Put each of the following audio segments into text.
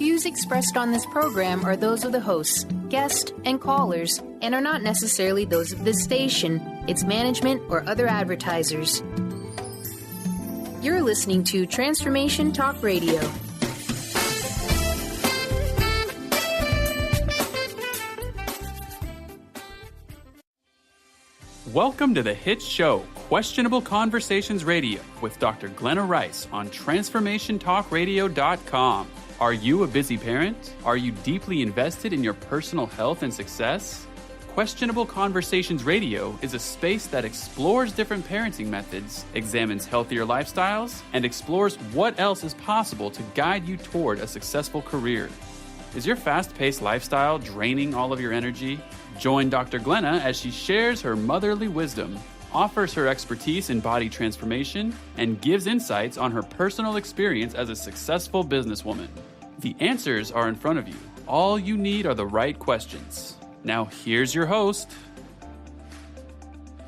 views expressed on this program are those of the hosts, guests, and callers, and are not necessarily those of this station, its management, or other advertisers. You're listening to Transformation Talk Radio. Welcome to the hit show, Questionable Conversations Radio, with Dr. Glenna Rice on TransformationTalkRadio.com. Are you a busy parent? Are you deeply invested in your personal health and success? Questionable Conversations Radio is a space that explores different parenting methods, examines healthier lifestyles, and explores what else is possible to guide you toward a successful career. Is your fast-paced lifestyle draining all of your energy? Join Dr. Glenna as she shares her motherly wisdom, offers her expertise in body transformation, and gives insights on her personal experience as a successful businesswoman. The answers are in front of you. All you need are the right questions. Now, here's your host.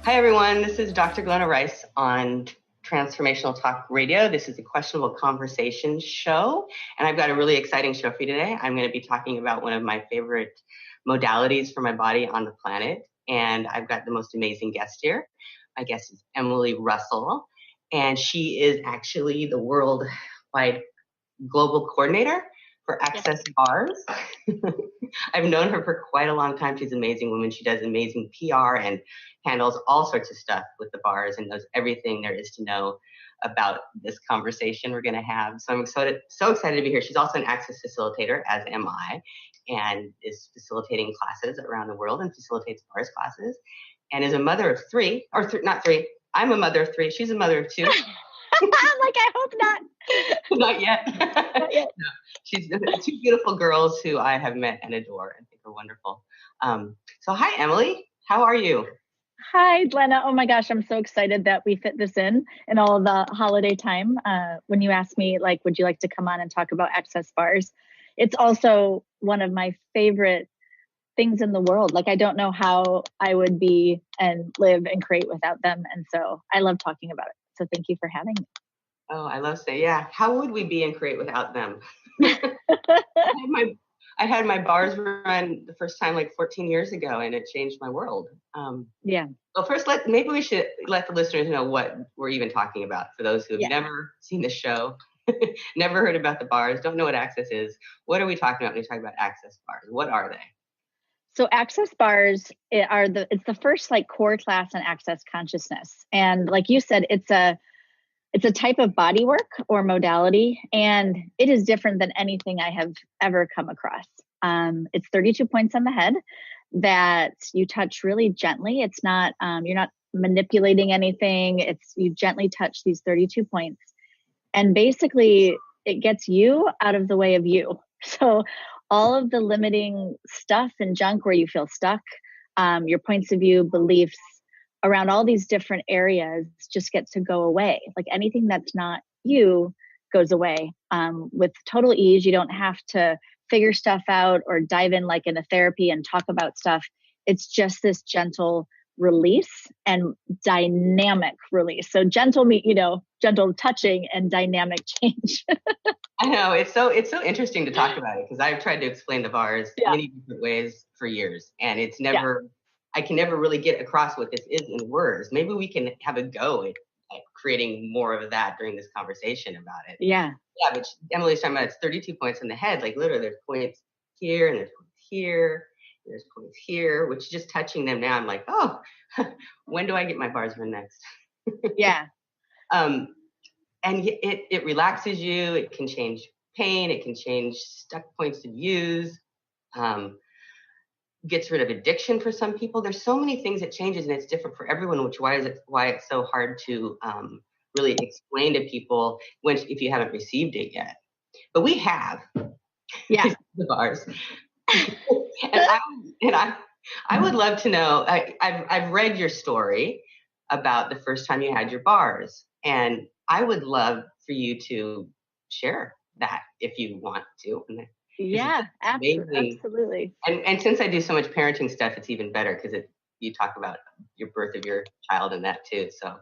Hi, everyone. This is Dr. Glenna Rice on Transformational Talk Radio. This is a Questionable Conversation show, and I've got a really exciting show for you today. I'm going to be talking about one of my favorite modalities for my body on the planet, and I've got the most amazing guest here. My guest is Emily Russell, and she is actually the worldwide global coordinator for Access Bars. I've known her for quite a long time. She's an amazing woman. She does amazing PR and handles all sorts of stuff with the bars and knows everything there is to know about this conversation we're going to have. So I'm so excited to be here. She's also an Access facilitator, as am I, and is facilitating classes around the world and facilitates bars classes, and is a mother of three, or not three. I'm a mother of three. She's a mother of two. I'm like, I hope not. Not yet. Not yet. No. She's two beautiful girls who I have met and adore and think are wonderful. So hi, Emily. How are you? Hi, Glenna. Oh my gosh, I'm so excited that we fit this in all the holiday time. When you asked me, like, would you like to come on and talk about Access Bars? It's also one of my favorite things in the world. Like, I don't know how I would be and live and create without them. And so I love talking about it. So thank you for having me. Oh, I love saying, yeah. How would we be and create without them? I had my bars run the first time like 14 years ago, and it changed my world. Yeah. Well, first, maybe we should let the listeners know what we're even talking about. For those who have never seen the show, never heard about the bars, don't know what Access is. What are we talking about when we talk about Access Bars? What are they? So Access Bars it's the first like core class in Access consciousness. And like you said, it's a type of body work or modality, and it is different than anything I have ever come across. It's 32 points on the head that you touch really gently. It's not, you're not manipulating anything. You gently touch these 32 points. And basically it gets you out of the way of you. So all of the limiting stuff and junk where you feel stuck, your points of view, beliefs around all these different areas just get to go away. Like anything that's not you goes away with total ease. You don't have to figure stuff out or dive in like in a therapy and talk about stuff. It's just this gentle release and dynamic release. So gentle touching and dynamic change. I know it's so interesting to talk about it, because I've tried to explain the bars many different ways for years, and it's never I can never really get across what this is in words. Maybe we can have a go at creating more of that during this conversation about it. Yeah, but Emily's talking about it's 32 points in the head. Like literally, there's points here and there's points here. There's points here, which just touching them now, I'm like, oh, when do I get my bars run next? Yeah. And it relaxes you. It can change pain. It can change stuck points of views. Gets rid of addiction for some people. There's so many things it changes, and it's different for everyone, why it's so hard to really explain to people if you haven't received it yet. But we have. Yeah. The bars. and I would love to know, I've read your story about the first time you had your bars, and I would love for you to share that if you want to. Yeah, absolutely. And since I do so much parenting stuff, it's even better because you talk about your birth of your child and that too. So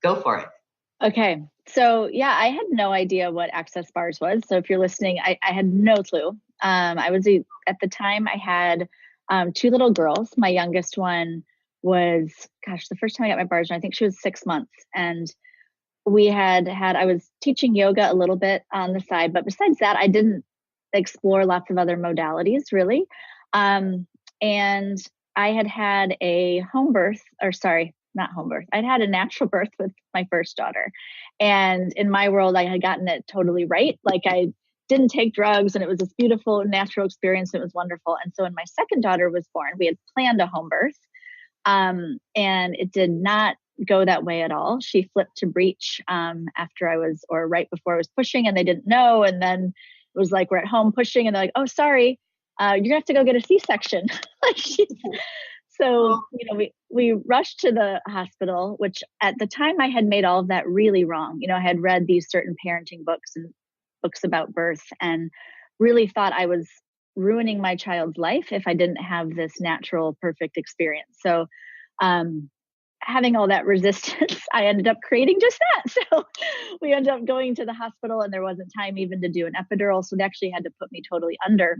go for it. Okay. So yeah, I had no idea what access bars was. So if you're listening, I had no clue. At the time I had two little girls. My youngest one was, gosh, the first time I got my bars, I think she was 6 months. And I was teaching yoga a little bit on the side, but besides that, I didn't explore lots of other modalities really. And I had a home birth, or sorry, not home birth. I'd had a natural birth with my first daughter. And in my world, I had gotten it totally right. Like I didn't take drugs and it was this beautiful natural experience. It was wonderful. And so when my second daughter was born, we had planned a home birth. And it did not go that way at all. She flipped to breech right before I was pushing, and they didn't know. And then it was like, we're at home pushing, and they're like, oh, sorry, you're gonna have to go get a C-section. So, we rushed to the hospital, which at the time I had made all of that really wrong. I had read these certain parenting books and books about birth and really thought I was ruining my child's life if I didn't have this natural, perfect experience. So, having all that resistance, I ended up creating just that. So we ended up going to the hospital and there wasn't time even to do an epidural. So they actually had to put me totally under.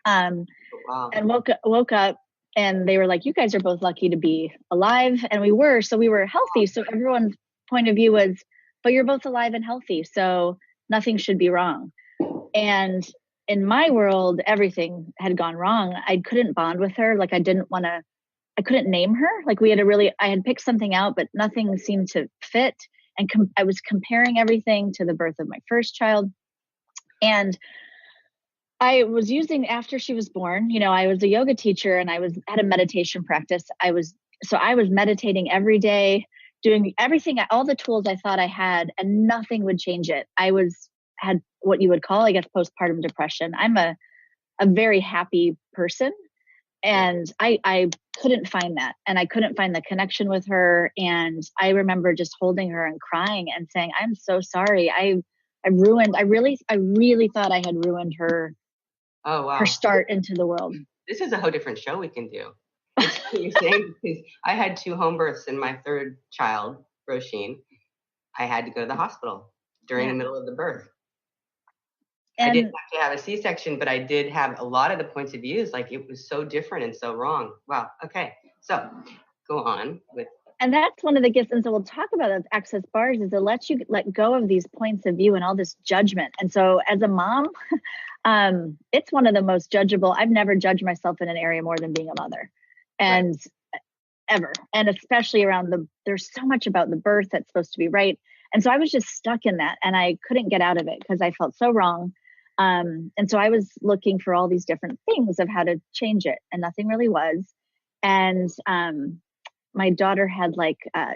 Wow. And woke up and they were like, you guys are both lucky to be alive. And we were healthy. So everyone's point of view was, but you're both alive and healthy. So nothing should be wrong. And in my world, everything had gone wrong. I couldn't bond with her. Like I couldn't name her. Like I had picked something out, but nothing seemed to fit. And I was comparing everything to the birth of my first child. And I was after she was born, I was a yoga teacher and I had a meditation practice. I was meditating every day, doing everything, all the tools I thought I had, and nothing would change it. Had what you would call, I guess, postpartum depression. I'm a very happy person. And I couldn't find that. And I couldn't find the connection with her. And I remember just holding her and crying and saying, I'm so sorry. I really thought I had ruined her. Oh, wow. Her start into the world. This is a whole different show we can do. It's what you're saying, because I had 2 home births and my third child, Roisin, I had to go to the hospital during the middle of the birth. And I didn't have to have a C-section, but I did have a lot of the points of views. Like it was so different and so wrong. Wow. Okay. So go on with. And that's one of the gifts. And so we'll talk about those access bars is it lets you let go of these points of view and all this judgment. And so as a mom, it's one of the most judgeable. I've never judged myself in an area more than being a mother and ever. And especially around there's so much about the birth that's supposed to be right. And so I was just stuck in that and I couldn't get out of it because I felt so wrong. And so I was looking for all these different things of how to change it and nothing really was. And, my daughter had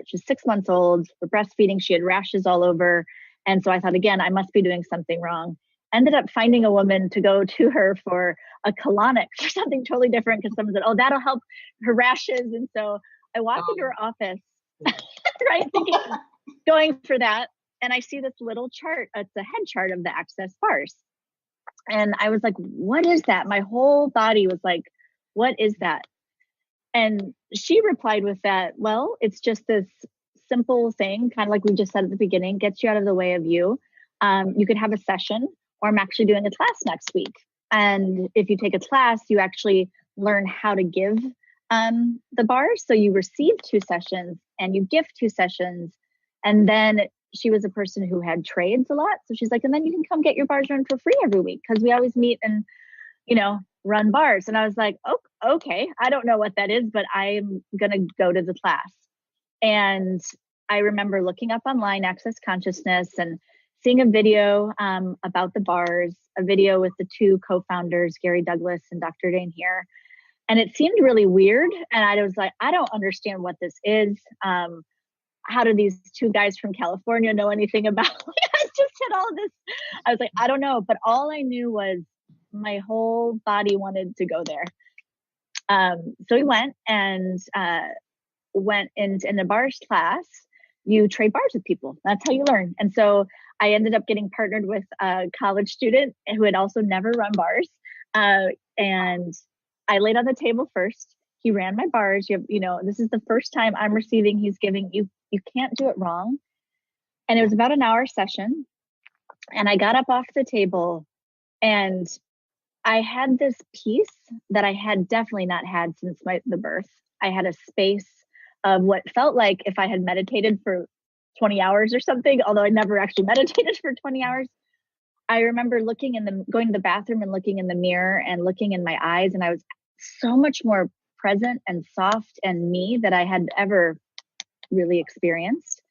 she's 6 months old, for breastfeeding. She had rashes all over. And so I thought, again, I must be doing something wrong. Ended up finding a woman to go to her for a colonic or something totally different because someone said, oh, that'll help her rashes. And so I walked into her office, right, thinking, going for that. And I see this little chart. It's a head chart of the access bars. And I was like, what is that? My whole body was like, what is that? And she replied with that, well, it's just this simple thing, kind of like we just said at the beginning, gets you out of the way of you. You could have a session, or I'm actually doing a class next week. And if you take a class, you actually learn how to give the bars. So you receive 2 sessions and you gift 2 sessions. And then she was a person who had trades a lot. So she's like, and then you can come get your bars run for free every week because we always meet and, run bars. And I was like, oh, okay, I don't know what that is, but I'm going to go to the class. And I remember looking up online Access Consciousness and seeing a video about the bars, a video with the 2 co-founders, Gary Douglas and Dr. Dane here. And it seemed really weird. And I was like, I don't understand what this is. How do these 2 guys from California know anything about? I just had all this. I was like, I don't know. But all I knew was my whole body wanted to go there. So we went and went in a bars class. You trade bars with people. That's how you learn. And so I ended up getting partnered with a college student who had also never run bars. And I laid on the table first. He ran my bars. This is the first time I'm receiving. He's giving you can't do it wrong. And it was about an hour session. And I got up off the table and I had this peace that I had definitely not had since the birth. I had a space of what felt like if I had meditated for 20 hours or something, although I never actually meditated for 20 hours. I remember going to the bathroom and looking in the mirror and looking in my eyes. And I was so much more present and soft and me that I had ever really experienced.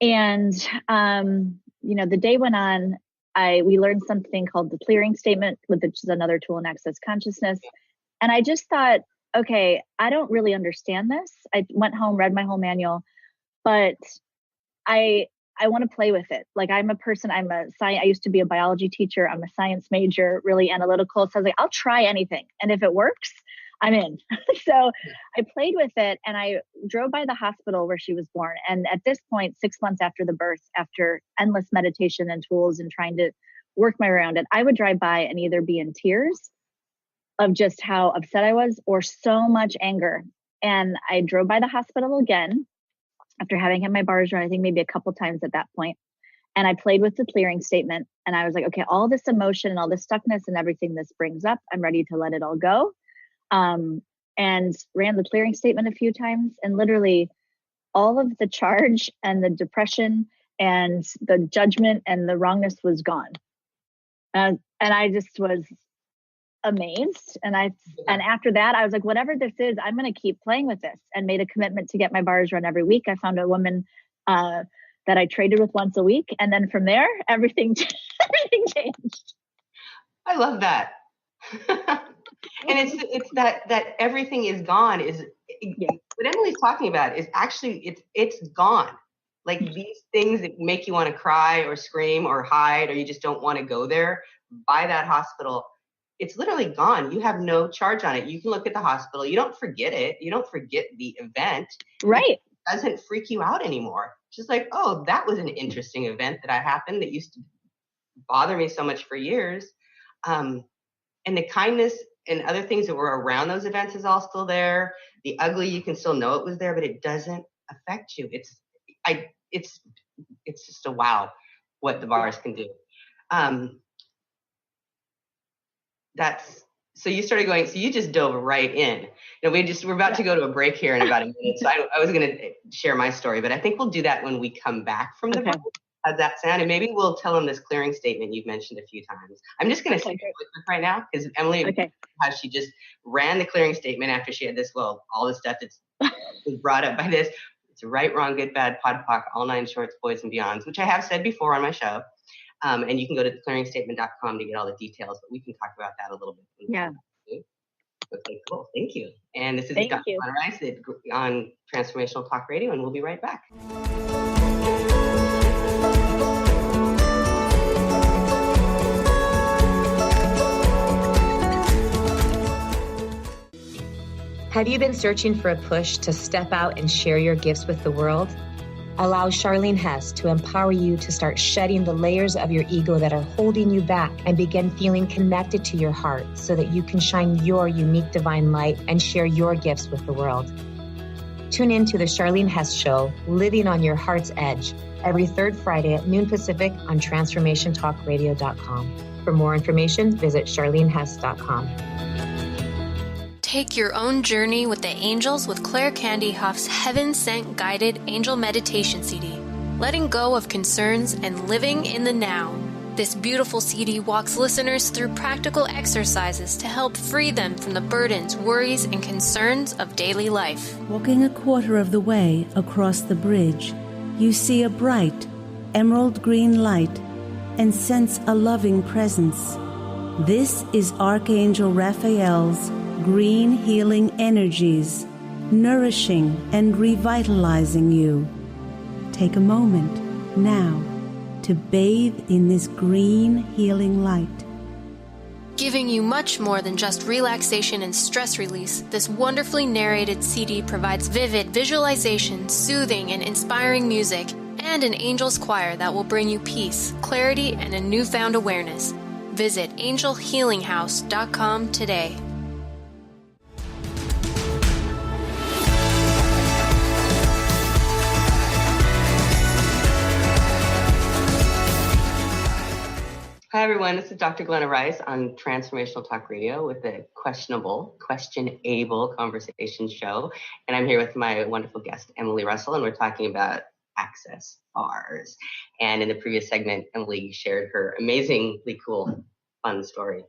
And, the day went on. We learned something called the clearing statement, which is another tool in Access Consciousness. And I just thought, okay, I don't really understand this. I went home, read my whole manual, but I want to play with it. Like I used to be a biology teacher. I'm a science major, really analytical. So I was like, I'll try anything. And if it works, I'm in. So I played with it and I drove by the hospital where she was born. And at this point, 6 months after the birth, after endless meditation and tools and trying to work my way around it, I would drive by and either be in tears of just how upset I was or so much anger. And I drove by the hospital again after having had my bars run, I think maybe a couple times at that point. And I played with the clearing statement and I was like, okay, all this emotion and all this stuckness and everything this brings up, I'm ready to let it all go. And ran the clearing statement a few times, and literally all of the charge and the depression and the judgment and the wrongness was gone. And I just was amazed. And after that, I was like, whatever this is, I'm going to keep playing with this, and made a commitment to get my bars run every week. I found a woman, that I traded with once a week. And then from there, everything changed. I love that. And it's that everything is gone what Emily's talking about is actually it's gone. Like these things that make you want to cry or scream or hide, or you just don't want to go there by that hospital, it's literally gone. You have no charge on it. You can look at the hospital. You don't forget it. You don't forget the event. Right. It doesn't freak you out anymore. It's just like, oh, that was an interesting event that happened that used to bother me so much for years. And the kindness and other things that were around those events is all still there. The ugly, you can still know it was there, but it doesn't affect you. It's just a wow what the bars can do. So you started going, so you just dove right in. We're about to go to a break here in about a minute. So I was going to share my story, but I think we'll do that when we come back from the break. How's that sound? And maybe we'll tell them this clearing statement you've mentioned a few times. I'm just going to say it right now because Emily, how she just ran the clearing statement after she had all this stuff that's was brought up by this. It's right, wrong, good, bad, pod, poc, all nine shorts, boys and beyonds, which I have said before on my show. And you can go to clearingstatement.com to get all the details, but we can talk about that a little bit. Yeah. Okay, cool. Thank you. And this is Dr. Glenna Rice on Transformational Talk Radio, and we'll be right back. Have you been searching for a push to step out and share your gifts with the world? Allow Charlene Hess to empower you to start shedding the layers of your ego that are holding you back and begin feeling connected to your heart so that you can shine your unique divine light and share your gifts with the world. Tune in to the Charlene Hess Show, Living on Your Heart's Edge, every third Friday at noon Pacific on TransformationTalkRadio.com. For more information, visit CharleneHess.com. Take your own journey with the angels with Claire Candy Hoff's Heaven Sent Guided Angel Meditation CD, letting go of concerns and living in the now. This beautiful CD walks listeners through practical exercises to help free them from the burdens, worries, and concerns of daily life. Walking a quarter of the way across the bridge, you see a bright, emerald green light and sense a loving presence. This is Archangel Raphael's green healing energies, nourishing and revitalizing you. Take a moment now to bathe in this green healing light. Giving you much more than just relaxation and stress release, this wonderfully narrated CD provides vivid visualization, soothing and inspiring music, and an angel's choir that will bring you peace, clarity, and a newfound awareness. Visit angelhealinghouse.com today. Hi, everyone. This is Dr. Glenna Rice on Transformational Talk Radio with the questionable conversation show. And I'm here with my wonderful guest, Emily Russell, and we're talking about access bars. And in the previous segment, Emily shared her amazingly cool, fun story.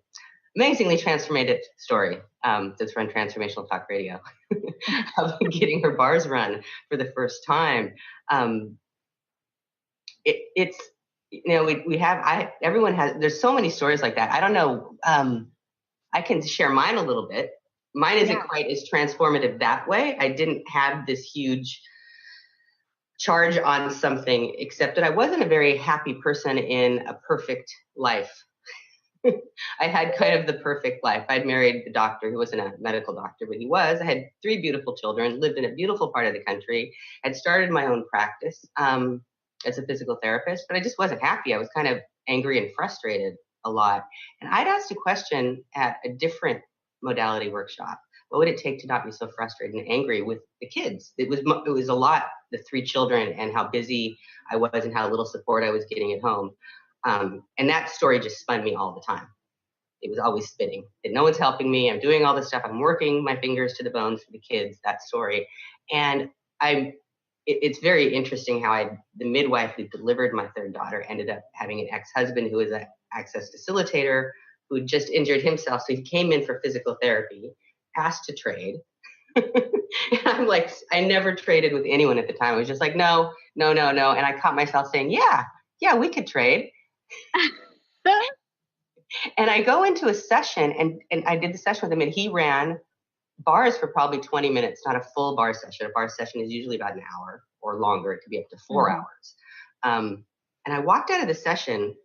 Amazingly transformative story that's run Transformational Talk Radio of getting her bars run for the first time. It's everyone has, there's so many stories like that. I don't know. I can share mine a little bit. Mine isn't quite as transformative that way. I didn't have this huge charge on something, except that I wasn't a very happy person in a perfect life. I had kind of the perfect life. I'd married a doctor who wasn't a medical doctor, but he was. I had 3 beautiful children, lived in a beautiful part of the country, had started my own practice as a physical therapist, but I just wasn't happy. I was kind of angry and frustrated a lot. And I'd asked a question at a different modality workshop. What would it take to not be so frustrated and angry with the kids? It was a lot, the 3 children and how busy I was and how little support I was getting at home. And that story just spun me all the time. It was always spinning. That no one's helping me. I'm doing all this stuff. I'm working my fingers to the bones for the kids, that story. And it's very interesting how the midwife who delivered my 3rd daughter ended up having an ex-husband who was an access facilitator who had just injured himself. So he came in for physical therapy, asked to trade. And I'm like, I never traded with anyone at the time. I was just like, no. And I caught myself saying, yeah, we could trade. And I go into a session and I did the session with him and he ran bars for probably 20 minutes, not a full bar session. A bar session is usually about an hour or longer. It could be up to 4 hours. And I walked out of the session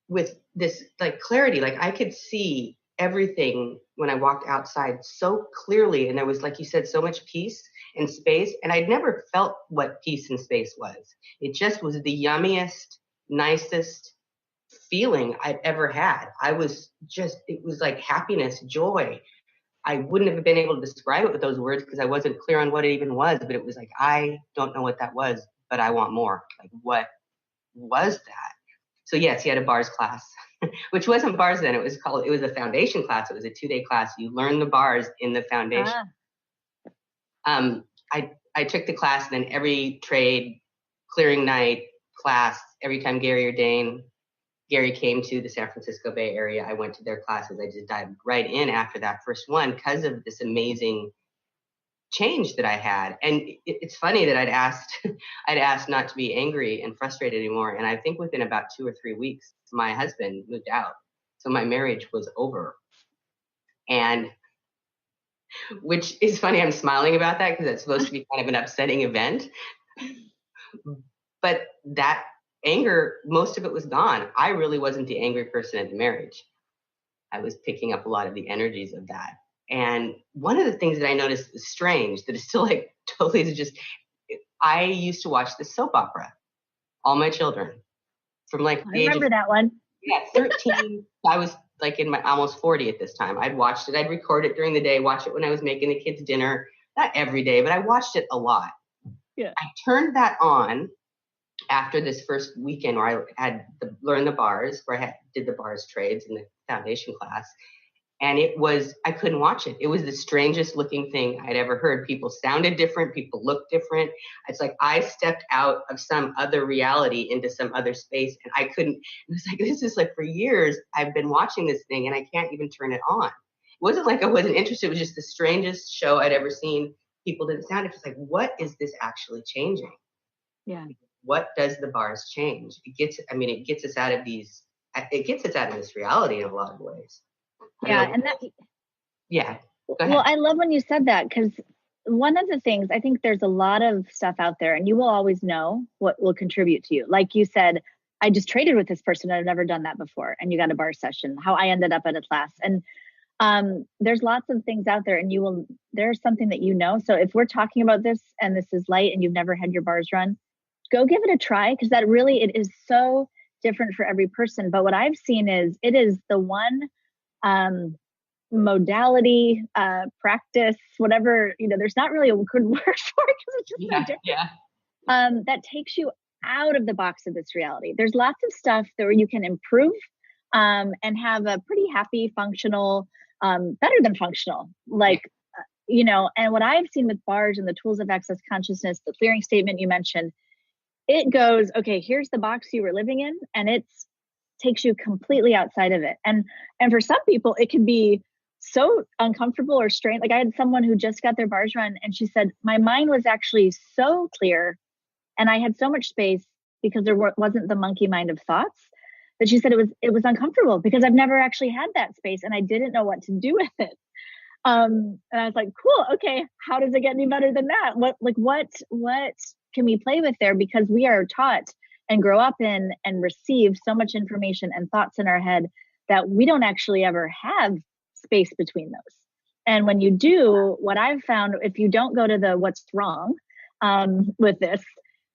with this like clarity, like I could see everything when I walked outside so clearly. And there was, like you said, so much peace and space. And I'd never felt what peace and space was. It just was the yummiest, nicest feeling I've ever had. It was like happiness, joy. I wouldn't have been able to describe it with those words because I wasn't clear on what it even was, but it was like, I don't know what that was, but I want more. Like, what was that? So yes, he had a bars class, which wasn't bars then. It was a foundation class. It was a 2-day class. You learn the bars in the foundation. I took the class, and then every trade, clearing night class, every time Gary came to the San Francisco Bay Area, I went to their classes. I just dived right in after that first one because of this amazing change that I had. And it's funny that I'd asked not to be angry and frustrated anymore. And I think within about 2 or 3 weeks, my husband moved out. So my marriage was over. And which is funny, I'm smiling about that because it's supposed to be kind of an upsetting event. But that anger, most of it was gone. I really wasn't the angry person in the marriage. I was picking up a lot of the energies of that. And one of the things that I noticed is strange, that is still like totally just, I used to watch this soap opera, All My Children, from like the age of that one. Yeah, 13. I was like in my almost 40 at this time. I'd watched it. I'd record it during the day, watch it when I was making the kids dinner. Not every day, but I watched it a lot. Yeah. I turned that on after this first weekend where I had learned the bars, where I did the bars trades in the foundation class. And I couldn't watch it. It was the strangest looking thing I'd ever heard. People sounded different. People looked different. It's like I stepped out of some other reality into some other space. And I couldn't, it was like, this is like for years, I've been watching this thing and I can't even turn it on. It wasn't like I wasn't interested. It was just the strangest show I'd ever seen. People didn't sound. It was like, what is this actually changing? Yeah. What does the bars change? It gets us out of this reality in a lot of ways. Yeah. Yeah. Go ahead. Well, I love when you said that, because one of the things, I think there's a lot of stuff out there and you will always know what will contribute to you. Like you said, I just traded with this person. I've never done that before. And you got a bar session, how I ended up at a class. And there's lots of things out there and there's something that you know. So if we're talking about this and this is light and you've never had your bars run, go give it a try, because it is so different for every person. But what I've seen is it is the one modality, practice, whatever, there's not really a good word for it because it's just so different. Yeah. That takes you out of the box of this reality. There's lots of stuff that where you can improve and have a pretty happy, functional, better than functional, like, and what I've seen with bars and the tools of access consciousness, the clearing statement you mentioned, it goes, okay, here's the box you were living in, and it takes you completely outside of it. And for some people, it can be so uncomfortable or strange. Like I had someone who just got their bars run, and she said, my mind was actually so clear, and I had so much space because there wasn't the monkey mind of thoughts, that she said it was uncomfortable because I've never actually had that space, and I didn't know what to do with it. And I was like, cool, okay, how does it get any better than that? What can we play with there? Because we are taught and grow up in and receive so much information and thoughts in our head that we don't actually ever have space between those. And when you do, what I've found, if you don't go to the what's wrong with this,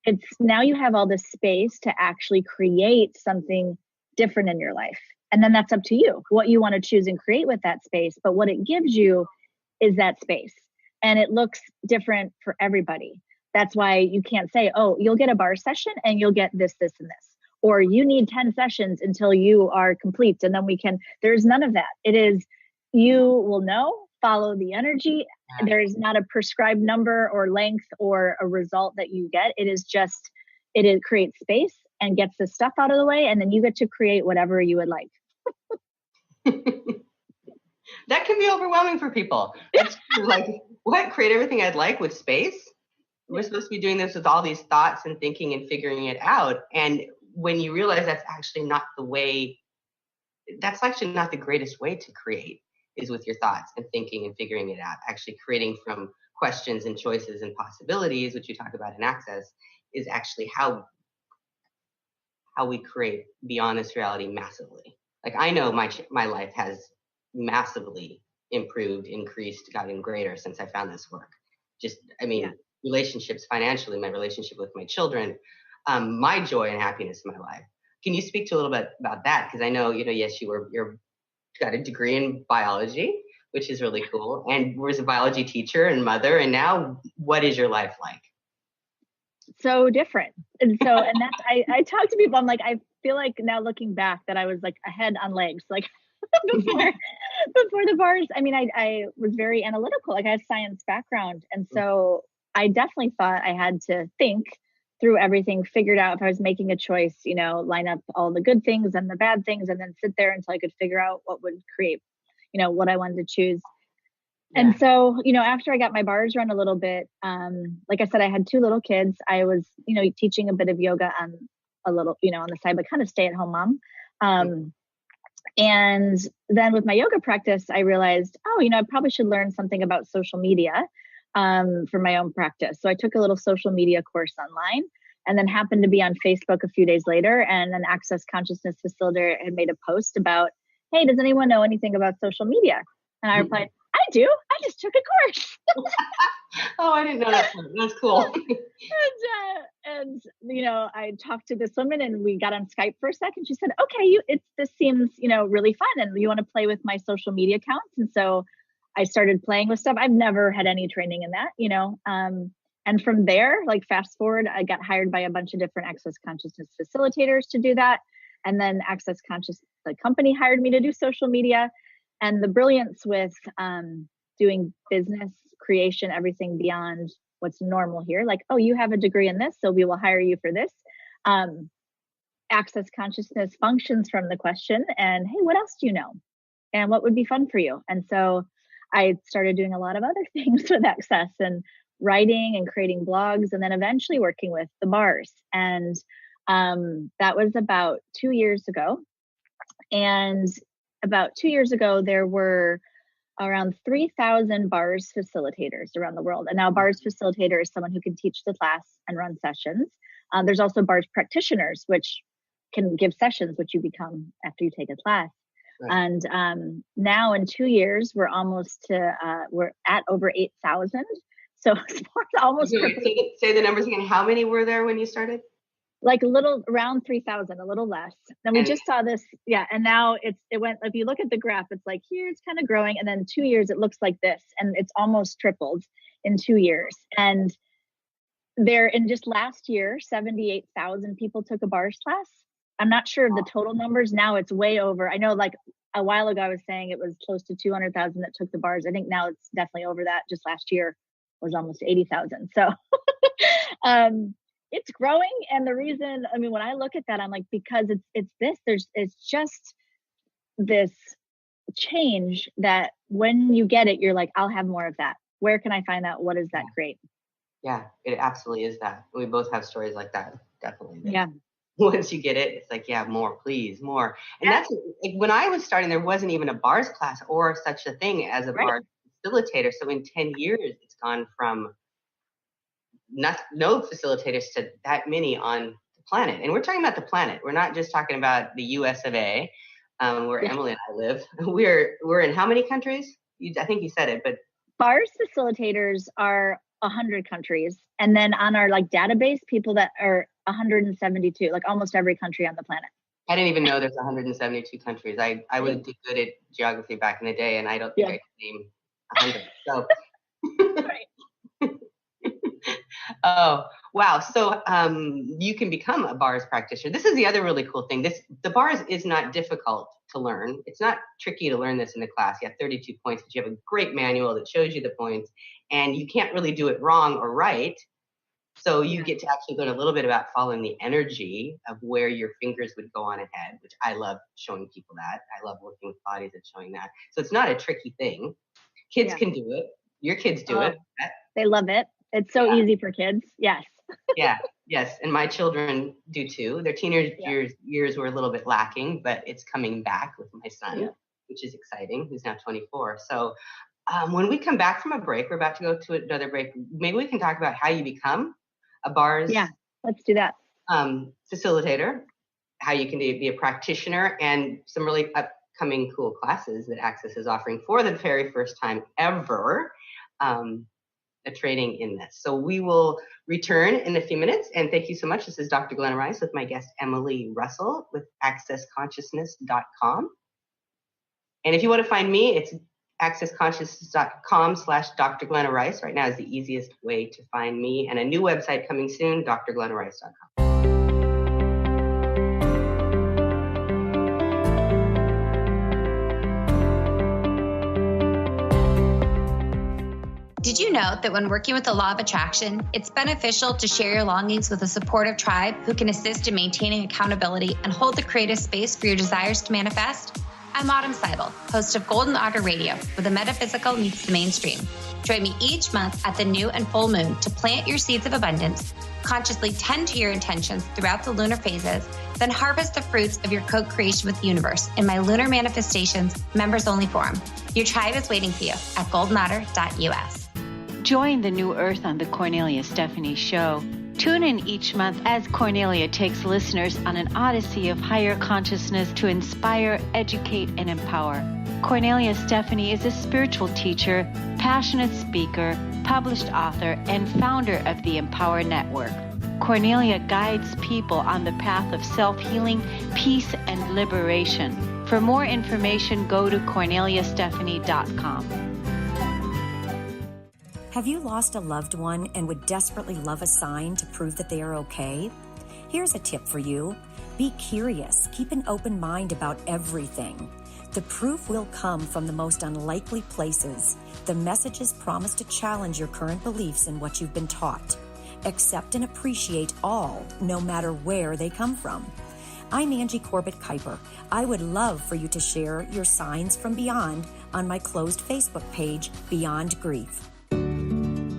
it's now you have all this space to actually create something different in your life. And then that's up to you, what you want to choose and create with that space. But what it gives you is that space. And it looks different for everybody. That's why you can't say, oh, you'll get a bar session and you'll get this, this, and this. Or you need 10 sessions until you are complete. And then there's none of that. It is, you will know, follow the energy. There's not a prescribed number or length or a result that you get. It is just, it creates space and gets the stuff out of the way. And then you get to create whatever you would like. That can be overwhelming for people. It's like, what? Create everything I'd like with space? We're supposed to be doing this with all these thoughts and thinking and figuring it out. And when you realize that's actually not the greatest way to create, is with your thoughts and thinking and figuring it out. Actually creating from questions and choices and possibilities, which you talk about in Access, is actually how we create beyond this reality massively. Like I know my life has massively improved, increased, gotten greater since I found this work. Relationships, financially, my relationship with my children, my joy and happiness in my life. Can you speak to a little bit about that? Because I know, yes, you're got a degree in biology, which is really cool, and was a biology teacher and mother. And now, what is your life like? So different. And that's, I talk to people, I'm like, I feel like now looking back that I was like a head on legs, like before the bars. I mean, I was very analytical, like I had science background. And so I definitely thought I had to think through everything, figured out if I was making a choice, line up all the good things and the bad things, and then sit there until I could figure out what would create, what I wanted to choose. Yeah. And so, after I got my bars run a little bit, like I said, I had 2 little kids. I was, teaching a bit of yoga on a little, on the side, but kind of stay at home mom. And then with my yoga practice, I realized, I probably should learn something about social media for my own practice. So I took a little social media course online, and then happened to be on Facebook a few days later, and an Access Consciousness facilitator had made a post about, hey, does anyone know anything about social media? And I replied, I do. I just took a course. Oh, I didn't know that. That's cool. And I talked to this woman, and we got on Skype for a second. She said, okay, this seems, really fun, and you want to play with my social media accounts. And so I started playing with stuff. I've never had any training in that, and from there, like fast forward, I got hired by a bunch of different Access Consciousness facilitators to do that. And then Access Conscious, the company, hired me to do social media. And the brilliance with doing business creation, everything beyond what's normal here, like, oh, you have a degree in this, so we will hire you for this. Access Consciousness functions from the question, and hey, what else do you know? And what would be fun for you? And so I started doing a lot of other things with Access, and writing and creating blogs, and then eventually working with the bars. And that was about 2 years ago. And about 2 years ago, there were around 3,000 bars facilitators around the world. And now bars facilitator is someone who can teach the class and run sessions. There's also bars practitioners, which can give sessions, which you become after you take a class. Right. And now in 2 years, we're we're at over 8,000. So it's almost. Say the numbers again. How many were there when you started? Like around 3,000, a little less. Then we just saw this. Yeah. And now it went, if you look at the graph, it's like here, it's kind of growing. And then 2 years, it looks like this, and it's almost tripled in 2 years. And there, in just last year, 78,000 people took a bars class. I'm not sure of the total numbers. Now it's way over. I know like a while ago, I was saying it was close to 200,000 that took the bars. I think now it's definitely over that. Just last year was almost 80,000. So it's growing. And the reason, I mean, when I look at that, I'm like, because it's just this change that when you get it, you're like, I'll have more of that. Where can I find that? What is that great? Yeah, it absolutely is that. We both have stories like that. Definitely. Yeah. Once you get it, it's like, yeah, more, please, more. And that's like, when I was starting, there wasn't even a bars class or such a thing as a bars facilitator. So in 10 years, it's gone from no facilitators to that many on the planet. And we're talking about the planet. We're not just talking about the US of A, where Emily and I live. We're in how many countries? I think you said it, but bars facilitators are 100 countries. And then on our like database, people that are 172, like almost every country on the planet. I didn't even know there's 172 countries. I would be good at geography back in the day, and I don't think I could name 100. So, oh wow! So you can become a bars practitioner. This is the other really cool thing. The bars is not difficult to learn. It's not tricky to learn this in the class. You have 32 points, but you have a great manual that shows you the points, and you can't really do it wrong or right. So you get to actually learn a little bit about following the energy of where your fingers would go on ahead, which I love showing people that. I love working with bodies and showing that. So it's not a tricky thing. Kids can do it. Your kids do it. They love it. It's so easy for kids. Yes. Yes. And my children do too. Their teenage years were a little bit lacking, but it's coming back with my son, which is exciting. He's now 24. So when we come back from a break, we're about to go to another break. Maybe we can talk about how you become a bars let's do that. Facilitator, how you can be a practitioner, and some really upcoming cool classes that Access is offering for the very first time ever, a training in this. So we will return in a few minutes, and thank you so much. This is Dr. Glenna Rice with my guest Emily Russell with accessconsciousness.com. And if you want to find me, it's accessconsciousness.com/Dr. Glenna Rice. Right now is the easiest way to find me, and a new website coming soon, drglennarice.com. Did you know that when working with the law of attraction, it's beneficial to share your longings with a supportive tribe who can assist in maintaining accountability and hold the creative space for your desires to manifest? I'm Autumn Seibel, host of Golden Otter Radio, where the metaphysical meets the mainstream. Join me each month at the new and full moon to plant your seeds of abundance, consciously tend to your intentions throughout the lunar phases, then harvest the fruits of your co-creation with the universe in my Lunar Manifestations members-only forum. Your tribe is waiting for you at goldenotter.us. Join the new earth on the Cornelia Stephanie Show. Tune in each month as Cornelia takes listeners on an odyssey of higher consciousness to inspire, educate, and empower. Cornelia Stephanie is a spiritual teacher, passionate speaker, published author, and founder of the Empower Network. Cornelia guides people on the path of self-healing, peace, and liberation. For more information, go to corneliastephanie.com. Have you lost a loved one and would desperately love a sign to prove that they are okay? Here's a tip for you. Be curious. Keep an open mind about everything. The proof will come from the most unlikely places. The messages promise to challenge your current beliefs and what you've been taught. Accept and appreciate all, no matter where they come from. I'm Angie Corbett-Kuiper. I would love for you to share your signs from beyond on my closed Facebook page, Beyond Grief.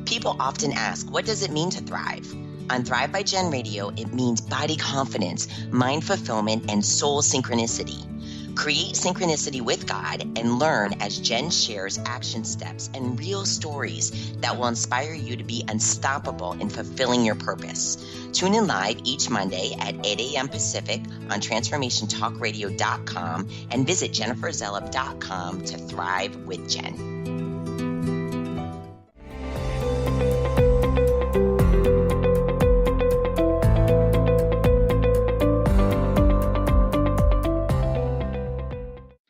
People often ask, what does it mean to thrive? On Thrive by Jen Radio, it means body confidence, mind fulfillment, and soul synchronicity. Create synchronicity with God and learn as Jen shares action steps and real stories that will inspire you to be unstoppable in fulfilling your purpose. Tune in live each Monday at 8 a.m. Pacific on transformationtalkradio.com and visit jenniferzellup.com to thrive with Jen.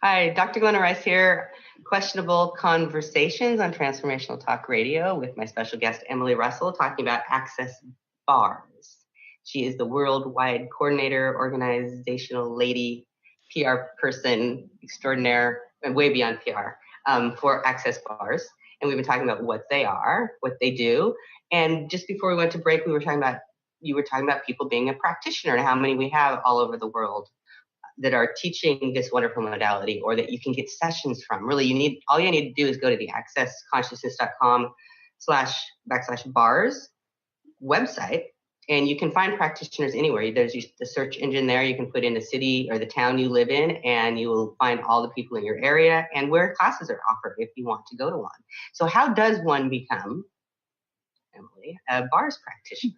Hi, Dr. Glenna Rice here. Questionable Conversations on Transformational Talk Radio with my special guest, Emily Russell, talking about Access Bars. She is the worldwide coordinator, organizational lady, PR person extraordinaire, and way beyond PR for Access Bars. And we've been talking about what they are, what they do. And just before we went to break, you were talking about people being a practitioner and how many we have all over the world that are teaching this wonderful modality, or that you can get sessions from. Really, all you need to do is go to the accessconsciousness.com/bars website, and you can find practitioners anywhere. There's the search engine there. You can put in the city or the town you live in, and you will find all the people in your area and where classes are offered if you want to go to one. So how does one become, Emily, a bars practitioner?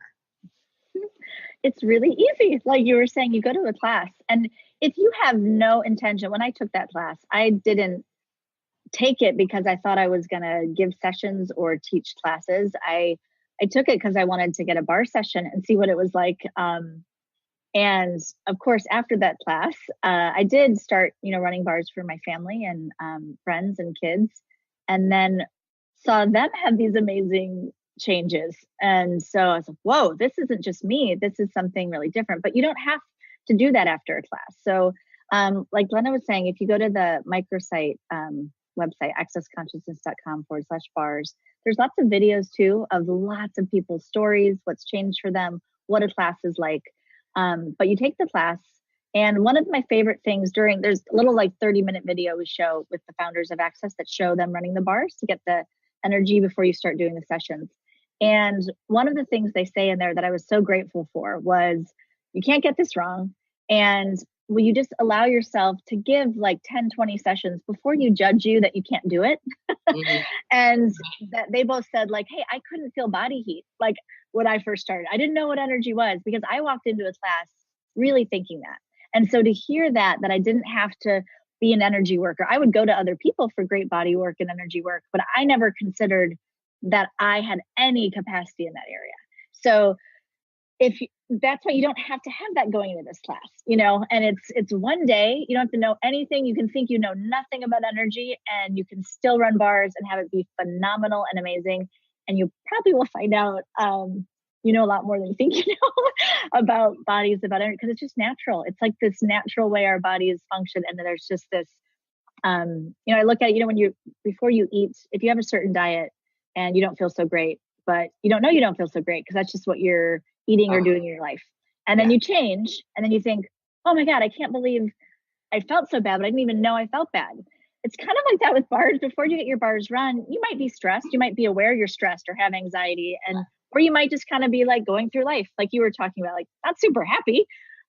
It's really easy. Like you were saying, you go to a class, and if you have no intention, when I took that class, I didn't take it because I thought I was going to give sessions or teach classes. I took it because I wanted to get a bar session and see what it was like. And of course, after that class, I did start, running bars for my family and friends and kids, and then saw them have these amazing changes. And so I was like, whoa, this isn't just me. This is something really different. But you don't have to do that after a class. So like Glenna was saying, if you go to the microsite website, accessconsciousness.com/bars, there's lots of videos too of lots of people's stories, what's changed for them, what a class is like. But you take the class, and one of my favorite things there's a little 30-minute video we show with the founders of Access that show them running the bars to get the energy before you start doing the sessions. And one of the things they say in there that I was so grateful for was, you can't get this wrong. And will you just allow yourself to give 10, 20 sessions before you judge you that you can't do it? Mm-hmm. And that they both said hey, I couldn't feel body heat. When I first started, I didn't know what energy was because I walked into a class really thinking that. And so to hear that I didn't have to be an energy worker, I would go to other people for great body work and energy work, but I never considered that I had any capacity in that area. So that's why you don't have to have that going into this class, and it's one day. You don't have to know anything. You can think you know nothing about energy, and you can still run bars and have it be phenomenal and amazing. And you probably will find out, you know a lot more than you think you know about bodies, about energy, because it's just natural. It's like this natural way our bodies function. And then there's just this, I look at, before you eat, if you have a certain diet and you don't feel so great, but you don't know you don't feel so great because that's just what you're eating or doing in your life. And then you change, and then you think, oh my God, I can't believe I felt so bad, but I didn't even know I felt bad. It's kind of like that with bars. Before you get your bars run, you might be stressed. You might be aware you're stressed or have anxiety, or you might just kind of be going through life, like you were talking about, not super happy,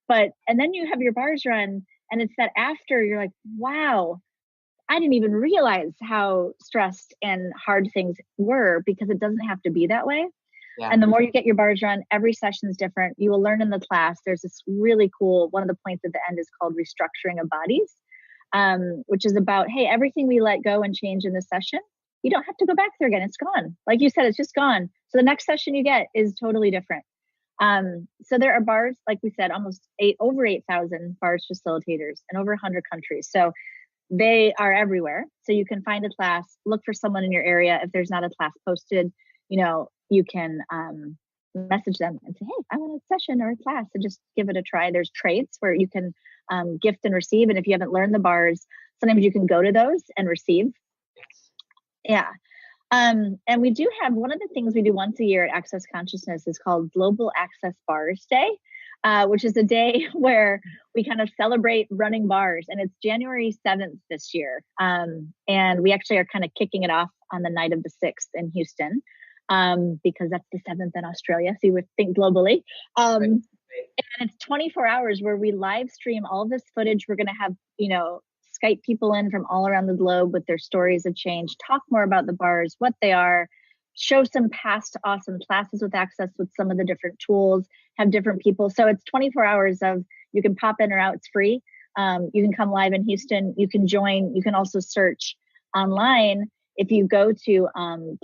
and then you have your bars run, and it's that after you're like, wow, I didn't even realize how stressed and hard things were, because it doesn't have to be that way. Yeah. And the more you get your bars run, every session is different. You will learn in the class. There's this really cool, one of the points at the end is called restructuring of bodies, which is about, hey, everything we let go and change in the session, you don't have to go back there again. It's gone. Like you said, it's just gone. So the next session you get is totally different. So there are bars, like we said, over 8,000 bars facilitators in over 100 countries. So they are everywhere. So you can find a class, look for someone in your area. If there's not a class posted, you can message them and say, hey, I want a session or a class, and just give it a try. There's trades where you can gift and receive. And if you haven't learned the bars, sometimes you can go to those and receive. Yeah. And we do have, one of the things we do once a year at Access Consciousness is called Global Access Bars Day, which is a day where we kind of celebrate running bars. And it's January 7th this year. And we actually are kind of kicking it off on the night of the 6th in Houston, because that's the 7th in Australia. So you would think globally. Right. And it's 24 hours where we live stream all this footage. We're going to have, Skype people in from all around the globe with their stories of change, talk more about the bars, what they are, show some past awesome classes with Access with some of the different tools, have different people. So it's 24 hours of, you can pop in or out, it's free. You can come live in Houston. You can join. You can also search online. If you go to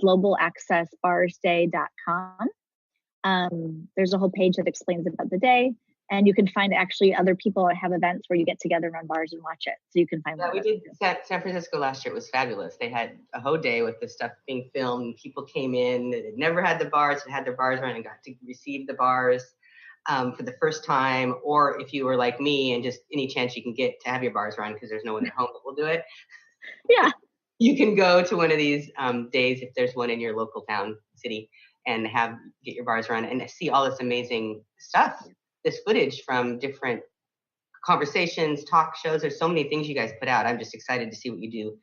globalaccessbarsday.com, there's a whole page that explains about the day. And you can find actually other people have events where you get together, run bars, and watch it. So you can find that. We did San Francisco last year. It was fabulous. They had a whole day with the stuff being filmed. People came in that had never had the bars, that had their bars run, and got to receive the bars for the first time. Or if you were like me and just any chance you can get to have your bars run because there's no one at home that will do it. Yeah. You can go to one of these days if there's one in your local town, city, and get your bars run and see all this amazing stuff. This footage from different conversations, talk shows. There's so many things you guys put out. I'm just excited to see what you do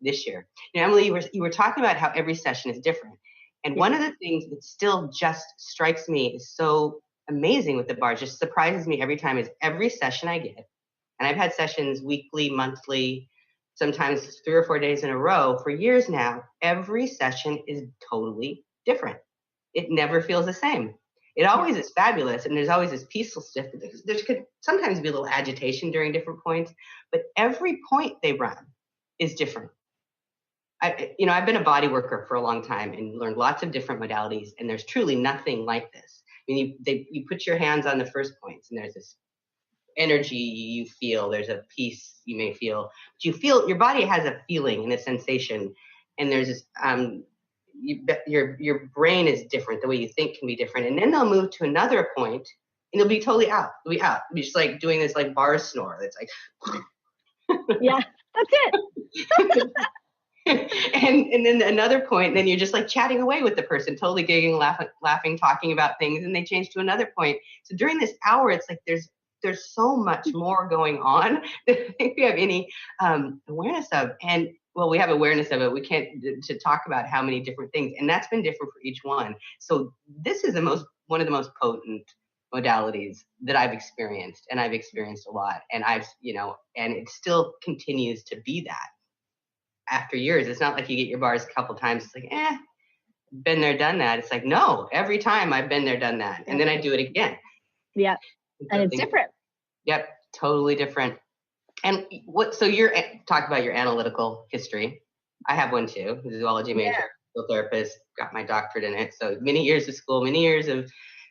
this year. Now, Emily, you were talking about how every session is different. And one of the things that still just strikes me is so amazing with the bars, just surprises me every time, is every session I get, and I've had sessions weekly, monthly, sometimes 3 or 4 days in a row for years now, every session is totally different. It never feels the same. It always is fabulous, and there's always this peaceful stuff. There could sometimes be a little agitation during different points, but every point they run is different. I've been a body worker for a long time and learned lots of different modalities, and there's truly nothing like this. I mean, you put your hands on the first points, and there's this energy you feel. There's a peace you may feel, but you feel your body has a feeling and a sensation, and there's this. Your brain is different. The way you think can be different. And then they'll move to another point and it'll be totally out. It'll be out. It'll be just like doing this like bar snore. It's like, yeah, that's it. and then another point, and then you're just like chatting away with the person, totally giggling, laughing, talking about things. And they change to another point. So during this hour, it's like, there's so much more going on that I think we have any awareness of. And well, we have awareness of it. We can't to talk about how many different things, and that's been different for each one. So this is one of the most potent modalities that I've experienced, and I've experienced a lot, and and it still continues to be that after years. It's not like you get your bars a couple times. It's like, been there, done that. It's like, no, every time I've been there, done that, and then I do it again. Yeah, and it's different. Yep, totally different. And so you're talking about your analytical history. I have one too. I'm a zoology major, physical therapist, got my doctorate in it. So many years of school, many years of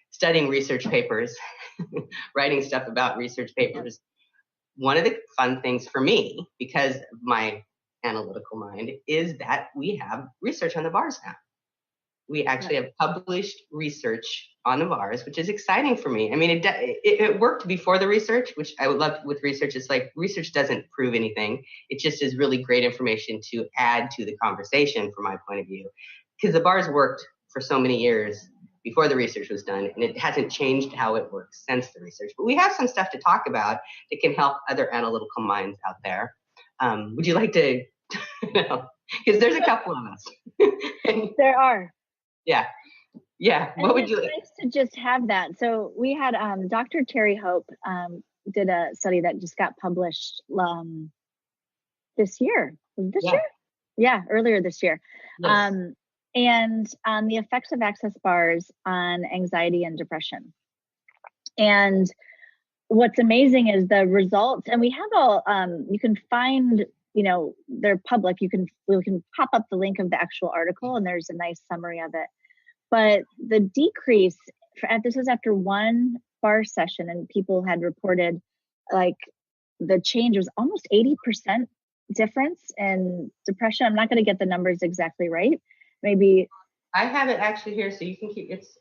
studying research papers, writing stuff about research papers. One of the fun things for me, because of my analytical mind, is that we have research on the bars now. We actually have published research on the bars, which is exciting for me. I mean, it worked before the research, which I would love with research. It's like research doesn't prove anything. It just is really great information to add to the conversation from my point of view. Because the bars worked for so many years before the research was done, and it hasn't changed how it works since the research. But we have some stuff to talk about that can help other analytical minds out there. Would you like to, because there's a couple of us. There are. Yeah. What would you like? It's nice to just have that. So we had Dr. Terry Hope did a study that just got published this year. Was it this year? Yeah, earlier this year. Yes. And on the effects of access bars on anxiety and depression. And what's amazing is the results, and we have all, you can find, they're public. We can pop up the link of the actual article, and there's a nice summary of it. But the decrease, this was after one bar session, and people had reported like the change was almost 80% difference in depression. I'm not going to get the numbers exactly right. Maybe I have it actually here, so you can keep it's.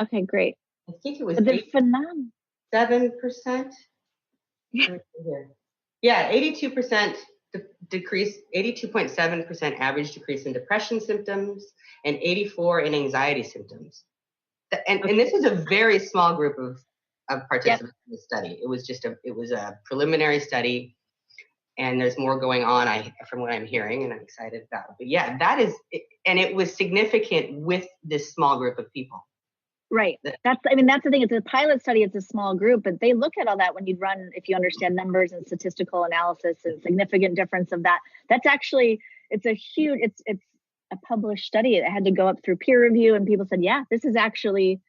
Okay, great. I think it was 7%. Yeah, 82% decrease, 82.7% average decrease in depression symptoms, and 84% in anxiety symptoms. And this is a very small group of participants in the study. It was a preliminary study, and there's more going on from what I'm hearing, and I'm excited about it. But yeah, that is, and it was significant with this small group of people. Right. That's the thing. It's a pilot study. It's a small group, but they look at all that when you run, if you understand numbers and statistical analysis and significant difference of that. That's actually, it's a published study. It had to go up through peer review, and people said, yeah, this is actually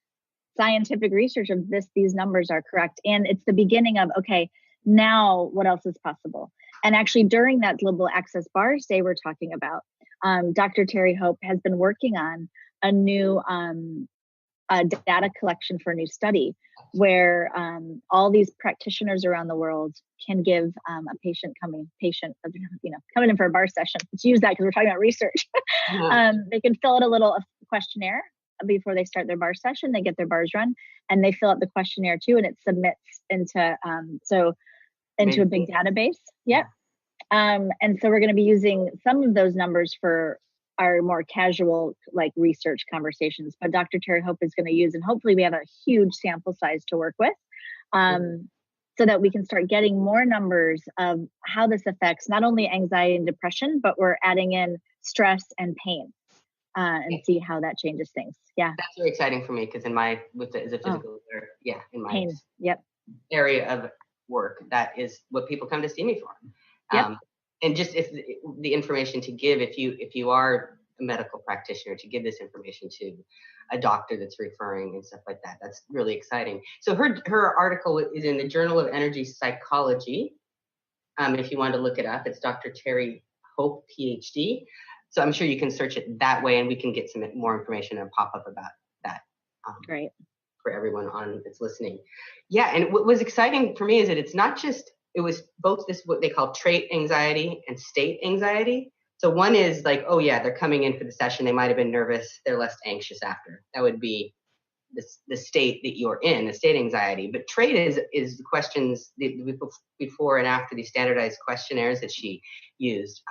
scientific research of this. These numbers are correct. And it's the beginning of, okay, now what else is possible? And actually during that Global Access Bars Day we're talking about, Dr. Terry Hope has been working on a new data collection for a new study where all these practitioners around the world can give a patient coming in for a bar session. Let's use that because we're talking about research. They can fill out a little questionnaire before they start their bar session. They get their bars run, and they fill out the questionnaire too, and it submits into a big database. Yep. And so we're going to be using some of those numbers for our more casual research conversations, but Dr. Terry Hope is going to use, and hopefully we have a huge sample size to work with, so that we can start getting more numbers of how this affects not only anxiety and depression, but we're adding in stress and pain, and see how that changes things. Yeah. That's very exciting for me because as a physical, in my pain. Yep. area of work, that is what people come to see me for. Yep. And just if the information to give, if you are a medical practitioner, to give this information to a doctor that's referring and stuff like that, that's really exciting. So her article is in the Journal of Energy Psychology. If you want to look it up, it's Dr. Terry Hope, PhD. So I'm sure you can search it that way, and we can get some more information and pop up about that. Great. For everyone that's listening. Yeah, and what was exciting for me is that it was both this, what they call trait anxiety and state anxiety. So one is they're coming in for the session, they might have been nervous, they're less anxious after. That would be the state that you're in, the state anxiety. But trait is the questions before and after these standardized questionnaires that she used,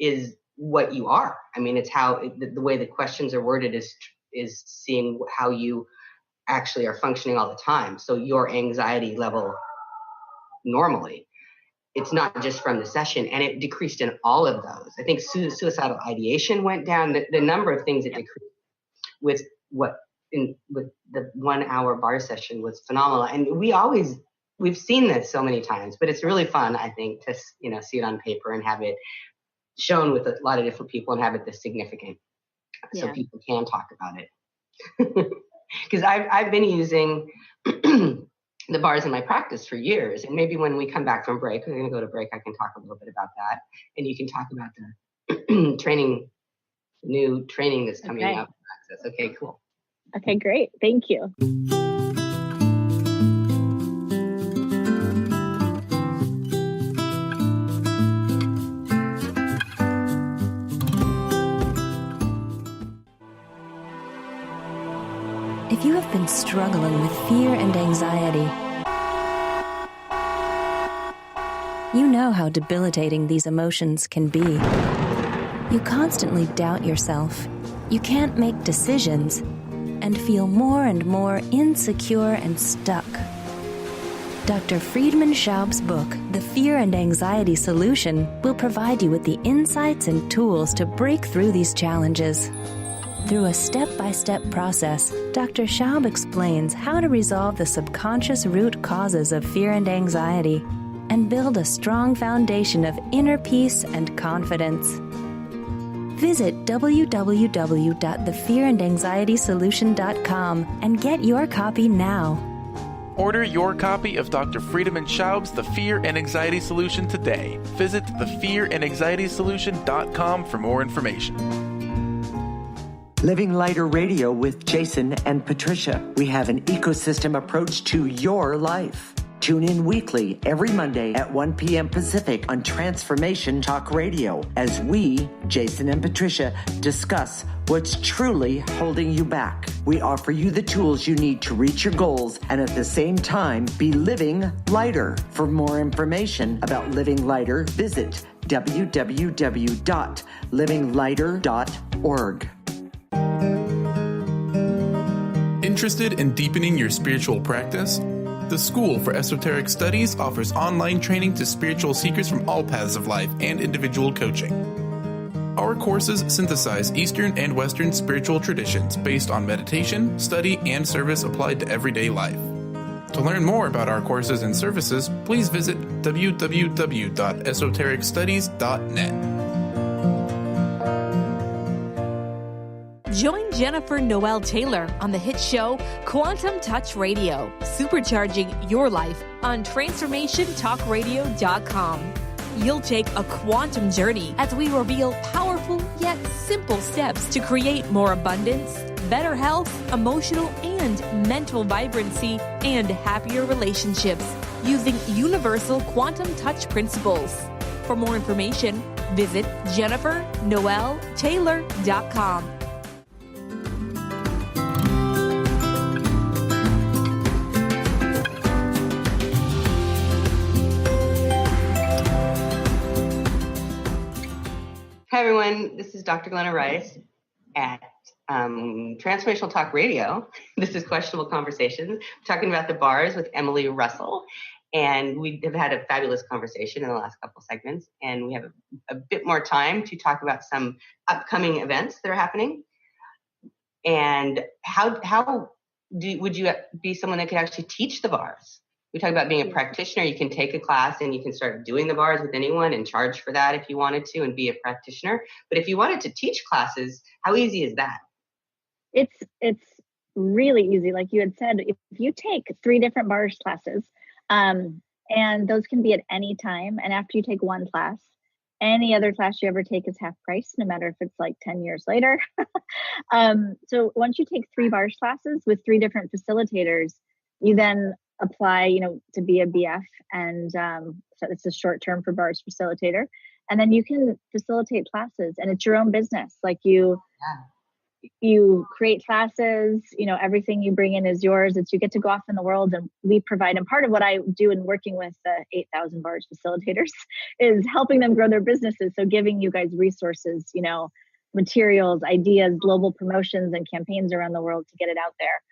is what you are. I mean, it's how the way the questions are worded is seeing how you actually are functioning all the time. So your anxiety level normally, it's not just from the session, and it decreased in all of those. I think suicidal ideation went down. The number of things that decreased with the 1 hour bar session was phenomenal. And we've seen this so many times, but it's really fun, I think, to see it on paper and have it shown with a lot of different people and have it this significant, so people can talk about it. Because I've been using the bars in my practice for years, and maybe when we come back from break, we're going to go to break, I can talk a little bit about that, and you can talk about the new training that's coming up. Okay, cool. Okay, great. Thank you. If you have been struggling with fear and anxiety, you know how debilitating these emotions can be. You constantly doubt yourself, you can't make decisions, and feel more and more insecure and stuck. Dr. Friedman Schaub's book, The Fear and Anxiety Solution, will provide you with the insights and tools to break through these challenges. Through a step-by-step process, Dr. Schaub explains how to resolve the subconscious root causes of fear and anxiety and build a strong foundation of inner peace and confidence. Visit www.thefearandanxietysolution.com and get your copy now. Order your copy of Dr. Friedman Schaub's The Fear and Anxiety Solution today. Visit thefearandanxietysolution.com for more information. Living Lighter Radio with Jason and Patricia. We have an ecosystem approach to your life. Tune in weekly every Monday at 1 p.m. Pacific on Transformation Talk Radio as we, Jason and Patricia, discuss what's truly holding you back. We offer you the tools you need to reach your goals and at the same time be living lighter. For more information about Living Lighter, visit www.livinglighter.org. Interested in deepening your spiritual practice? The School for Esoteric Studies offers online training to spiritual seekers from all paths of life and individual coaching. Our courses synthesize Eastern and Western spiritual traditions based on meditation, study, and service applied to everyday life. To learn more about our courses and services, please visit www.esotericstudies.net. Join Jennifer Noel Taylor on the hit show Quantum Touch Radio, supercharging your life on TransformationTalkRadio.com. You'll take a quantum journey as we reveal powerful yet simple steps to create more abundance, better health, emotional and mental vibrancy, and happier relationships using universal quantum touch principles. For more information, visit JenniferNoelTaylor.com. Hi, everyone. This is Dr. Glenna Rice at Transformational Talk Radio. This is Questionable Conversations. We're talking about the bars with Emily Russell. And we have had a fabulous conversation in the last couple segments. And we have a bit more time to talk about some upcoming events that are happening. And would you be someone that could actually teach the bars? We talk about being a practitioner. You can take a class and you can start doing the bars with anyone and charge for that if you wanted to and be a practitioner. But if you wanted to teach classes, how easy is that? It's really easy. Like you had said, if you take 3 different bars classes, and those can be at any time. And after you take one class, any other class you ever take is half price, no matter if it's like 10 years later. So once you take 3 bars classes with 3 different facilitators, you then apply, to be a BF. And so it's a short term for bars facilitator. And then you can facilitate classes and it's your own business. Like you create classes, everything you bring in is yours. You get to go off in the world and we provide. And part of what I do in working with the 8,000 bars facilitators is helping them grow their businesses. So giving you guys resources, materials, ideas, global promotions and campaigns around the world to get it out there.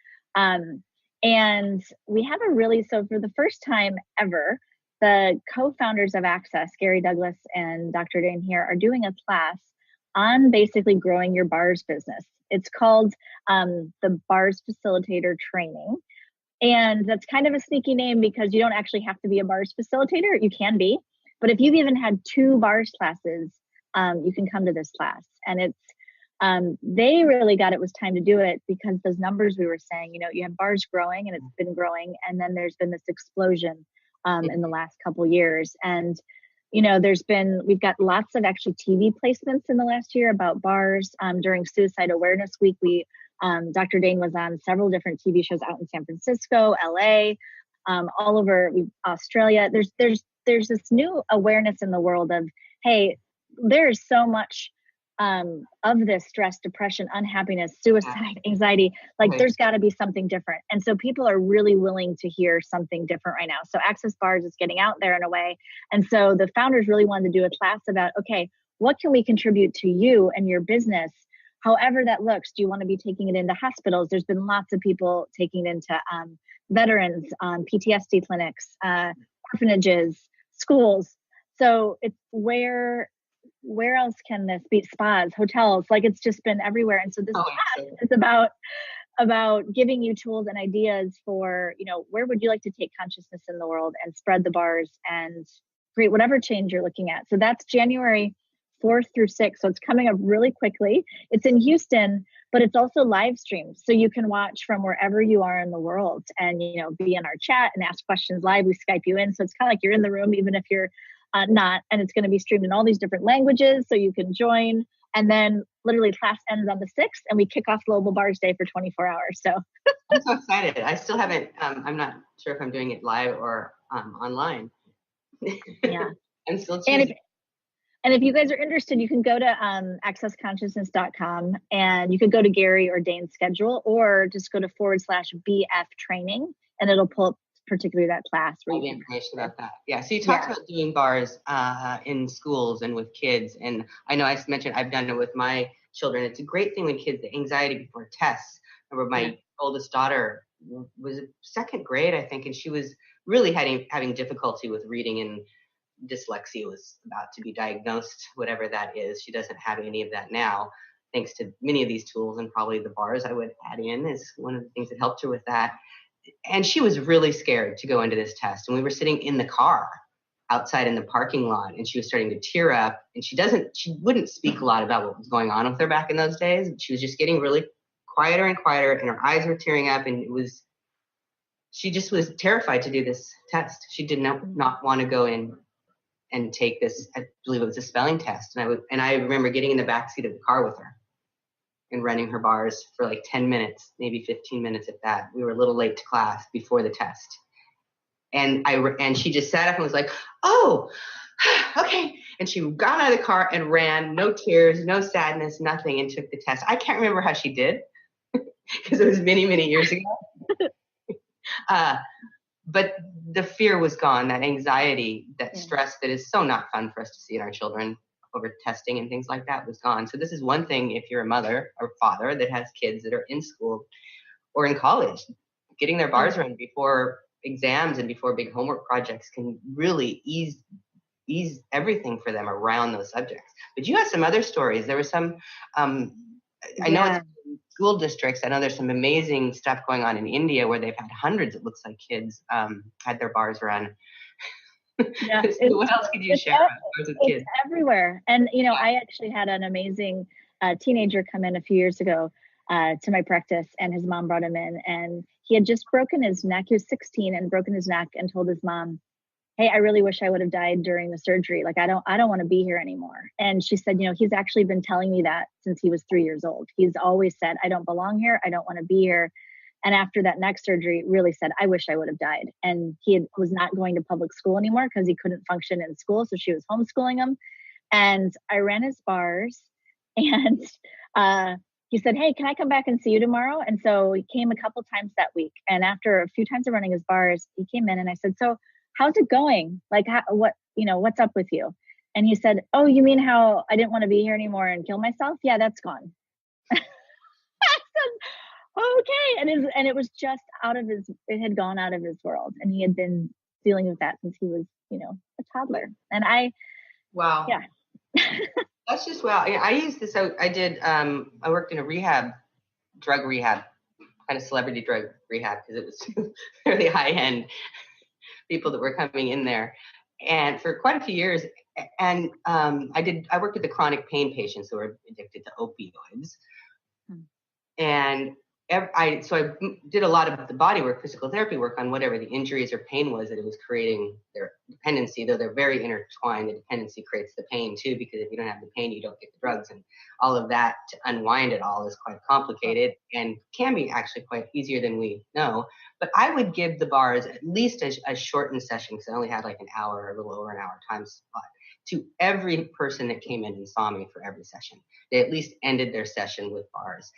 And we have so for the first time ever, the co-founders of Access, Gary Douglas and Dr. Dane here, are doing a class on basically growing your bars business. It's called the Bars Facilitator Training. And that's kind of a sneaky name because you don't actually have to be a bars facilitator. You can be. But if you've even had 2 bars classes, you can come to this class. And it's they really got it was time to do it because those numbers we were saying, you have bars growing and it's been growing. And then there's been this explosion in the last couple years. And we've got lots of actually TV placements in the last year about bars. During Suicide Awareness Week, Dr. Dane was on several different TV shows out in San Francisco, LA, all over Australia. There's this new awareness in the world of, hey, there's so much of this stress, depression, unhappiness, suicide, anxiety, there's got to be something different. And so people are really willing to hear something different right now. So Access Bars is getting out there in a way. And so the founders really wanted to do a class about, okay, what can we contribute to you and your business? However that looks, do you want to be taking it into hospitals? There's been lots of people taking it into veterans, PTSD clinics, orphanages, schools. So it's where else can this be? Spas, hotels, it's just been everywhere. And so this class is about giving you tools and ideas for, where would you like to take consciousness in the world and spread the bars and create whatever change you're looking at. So that's January 4th through 6th. So it's coming up really quickly. It's in Houston, but it's also live streamed. So you can watch from wherever you are in the world and, be in our chat and ask questions live. We Skype you in. So it's kind of like you're in the room, even if you're not, and it's going to be streamed in all these different languages, so you can join. And then literally class ends on the 6th and we kick off Global Bars Day for 24 hours. So I'm so excited. I still haven't, I'm not sure if I'm doing it live or online. Yeah. I'm still choosing. And if you guys are interested, you can go to accessconsciousness.com and you could go to Gary or Dane's schedule or just go to /BF training and it'll pull up particularly that class. All the information about that. Yeah. So you talked about doing bars in schools and with kids. And I know I mentioned I've done it with my children. It's a great thing when kids, the anxiety before tests. I remember my oldest daughter was 2nd grade, I think, and she was really having difficulty with reading, and dyslexia was about to be diagnosed, whatever that is. She doesn't have any of that now, thanks to many of these tools, and probably the bars I would add in is one of the things that helped her with that. And she was really scared to go into this test. And we were sitting in the car outside in the parking lot, and she was starting to tear up. And she wouldn't speak a lot about what was going on with her back in those days. She was just getting really quieter and quieter, and her eyes were tearing up. And she just was terrified to do this test. She did not want to go in and take this. I believe it was a spelling test. And I remember getting in the back seat of the car with her and running her bars for like 10 minutes, maybe 15 minutes at that. We were a little late to class before the test. And she just sat up and was like, oh, okay. And she got out of the car and ran, no tears, no sadness, nothing, and took the test. I can't remember how she did because it was many, many years ago. But the fear was gone, that anxiety, that stress that is so not fun for us to see in our children over testing and things like that was gone. So this is one thing if you're a mother or father that has kids that are in school or in college, getting their bars run before exams and before big homework projects can really ease everything for them around those subjects. But you have some other stories. There was some, I know it's school districts. I know there's some amazing stuff going on in India where they've had hundreds, it looks like, kids had their bars run. Yeah, so what else could you share about bars with kids? It's everywhere. And, you know, I actually had an amazing teenager come in a few years ago to my practice, and his mom brought him in, and he had just broken his neck. He was 16 and broken his neck and told his mom, hey, I really wish I would have died during the surgery. Like, I don't want to be here anymore. And she said, you know, he's actually been telling me that since he was 3 years old. He's always said, I don't belong here. I don't want to be here. And after that neck surgery, really said, I wish I would have died. And was not going to public school anymore because he couldn't function in school. So she was homeschooling him. And I ran his bars, and he said, hey, can I come back and see you tomorrow? And so he came a couple times that week. And after a few times of running his bars, he came in and I said, so how's it going? Like, what's up with you? And he said, oh, you mean how I didn't want to be here anymore and kill myself? Yeah, that's gone. I said, okay. And it was just it had gone out of his world. And he had been dealing with that since he was, you know, a toddler. And wow. Yeah. That's just, wow. I used this, I worked in a drug rehab, kind of celebrity drug rehab, because it was fairly high end people that were coming in there, and for quite a few years. And I worked with the chronic pain patients who were addicted to opioids. And I did a lot of the body work, physical therapy work on whatever the injuries or pain was that it was creating their dependency, though they're very intertwined. The dependency creates the pain too, because if you don't have the pain, you don't get the drugs, and all of that to unwind it all is quite complicated and can be actually quite easier than we know. But I would give the bars at least a shortened session, because I only had like an hour or a little over an hour time spot, to every person that came in and saw me for every session. They at least ended their session with bars.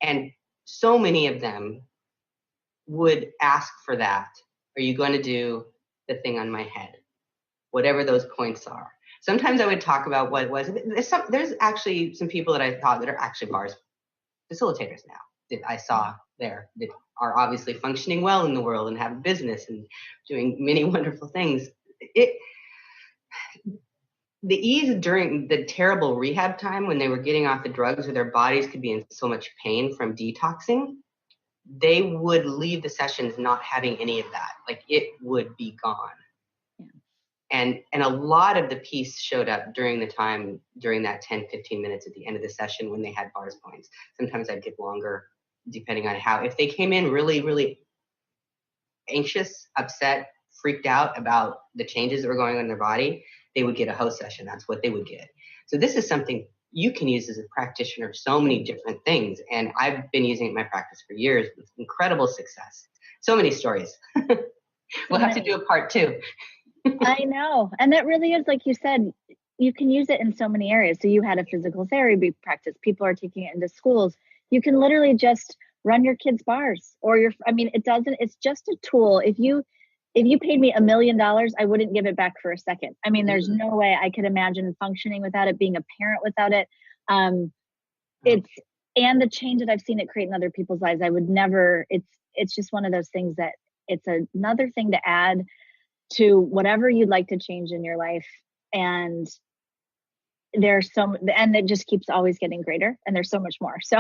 And so many of them would ask for that. Are you going to do the thing on my head? Whatever those points are. Sometimes I would talk about what it was. There's actually some people that I thought that are actually bars facilitators now that I saw there that are obviously functioning well in the world and have a business and doing many wonderful things. The ease during the terrible rehab time when they were getting off the drugs or their bodies could be in so much pain from detoxing, they would leave the sessions not having any of that. Like, it would be gone. Yeah. And a lot of the peace showed up during that 10, 15 minutes at the end of the session when they had bars points. Sometimes I'd get longer depending on if they came in really, really anxious, upset, freaked out about the changes that were going on in their body, they would get a host session. That's what they would get. So this is something you can use as a practitioner, so many different things. And I've been using it in my practice for years with incredible success. So many stories. We'll have to do a part 2. I know. And that really is, like you said, you can use it in so many areas. So you had a physical therapy practice. People are taking it into schools. You can literally just run your kids' bars it's just a tool. If you paid me $1 million, I wouldn't give it back for a second. I mean, there's no way I could imagine functioning without it, being a parent without it. And the change that I've seen it create in other people's lives, I would never, it's just one of those things that it's another thing to add to whatever you'd like to change in your life. And and it just keeps always getting greater, and there's so much more. So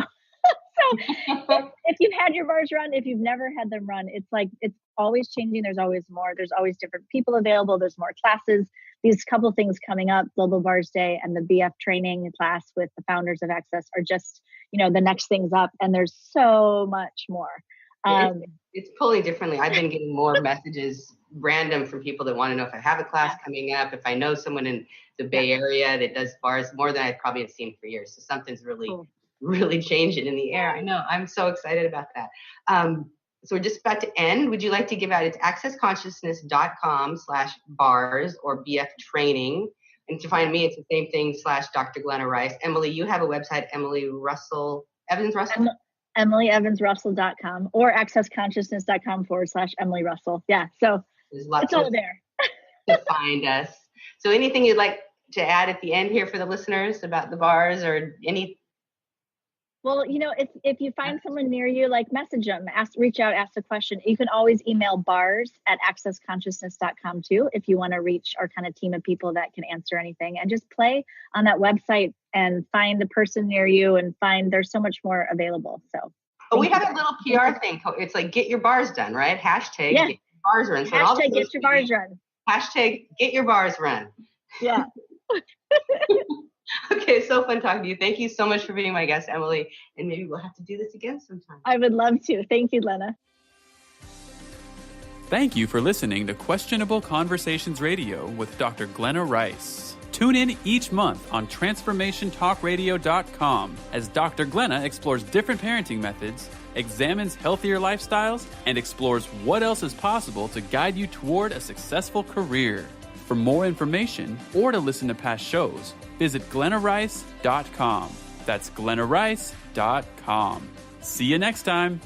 if you've had your bars run, if you've never had them run, it's always changing. There's always more. There's always different people available. There's more classes. These couple things coming up, Global Bars Day and the BF training class with the founders of Access are just, the next things up. And there's so much more. It's pulling differently. I've been getting more messages random from people that want to know if I have a class coming up, if I know someone in the Bay Area that does bars more than I probably have seen for years. So something's really really change it in the air. I know. I'm so excited about that. So we're just about to end. Would you like to give out? It's accessconsciousness.com/bars or BF training. And to find me, it's the same thing /Dr. Glenna Rice. Emily, you have a website, Evans Russell? EmilyEvansRussell.com or accessconsciousness.com/Emily Russell. Yeah. So it's all there to find us. So anything you'd like to add at the end here for the listeners about the bars or any? Well, if you find someone near you, like message them, reach out, ask a question. You can always email bars@accessconsciousness.com too, if you want to reach our kind of team of people that can answer anything, and just play on that website and find the person near you and there's so much more available. So we have a little PR thing. It's like, get your bars done, right? Hashtag get your bars run. So hashtag get your bars run. Hashtag get your bars run. Yeah. Okay, so fun talking to you. Thank you so much for being my guest, Emily. And maybe we'll have to do this again sometime. I would love to. Thank you, Glenna. Thank you for listening to Questionable Conversations Radio with Dr. Glenna Rice. Tune in each month on TransformationTalkRadio.com as Dr. Glenna explores different parenting methods, examines healthier lifestyles, and explores what else is possible to guide you toward a successful career. For more information or to listen to past shows, visit GlennaRice.com. That's GlennaRice.com. See you next time.